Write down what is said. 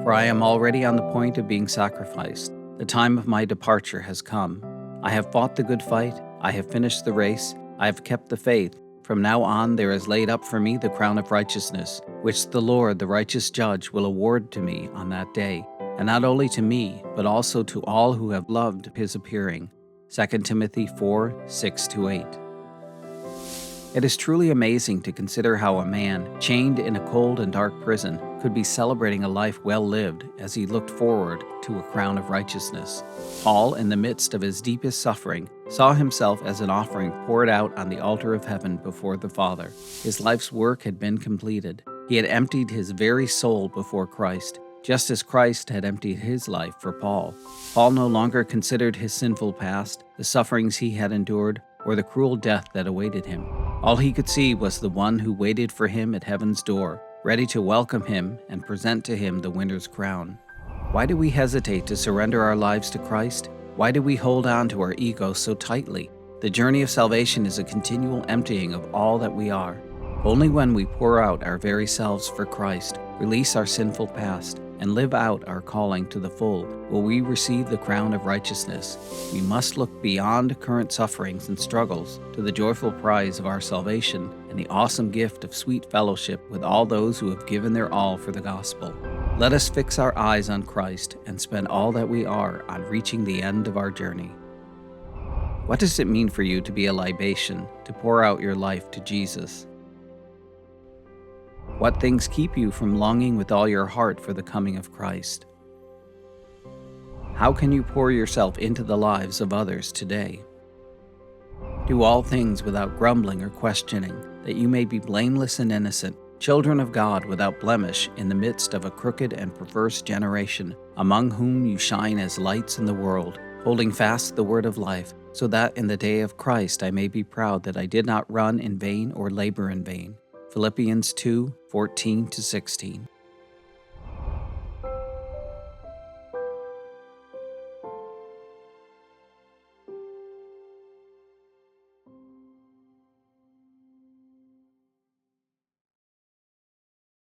for I am already on the point of being sacrificed. The time of my departure has come. I have fought the good fight, I have finished the race, I have kept the faith. From now on there is laid up for me the crown of righteousness, which the Lord, the righteous judge, will award to me on that day, and not only to me, but also to all who have loved his appearing. 2 Timothy 4:6-8. It is truly amazing to consider how a man, chained in a cold and dark prison, could be celebrating a life well lived as he looked forward to a crown of righteousness. Paul, in the midst of his deepest suffering, saw himself as an offering poured out on the altar of heaven before the Father. His life's work had been completed. He had emptied his very soul before Christ, just as Christ had emptied his life for Paul. Paul no longer considered his sinful past, the sufferings he had endured, or the cruel death that awaited him. All he could see was the one who waited for him at heaven's door, ready to welcome him and present to him the winner's crown. Why do we hesitate to surrender our lives to Christ? Why do we hold on to our ego so tightly? The journey of salvation is a continual emptying of all that we are. Only when we pour out our very selves for Christ, release our sinful past, and live out our calling to the full, will we receive the crown of righteousness. We must look beyond current sufferings and struggles to the joyful prize of our salvation and the awesome gift of sweet fellowship with all those who have given their all for the gospel. Let us fix our eyes on Christ and spend all that we are on reaching the end of our journey. What does it mean for you to be a libation, to pour out your life to Jesus? What things keep you from longing with all your heart for the coming of Christ? How can you pour yourself into the lives of others today? Do all things without grumbling or questioning, that you may be blameless and innocent, children of God without blemish in the midst of a crooked and perverse generation, among whom you shine as lights in the world, holding fast the word of life, so that in the day of Christ I may be proud that I did not run in vain or labor in vain. Philippians 2:14-16.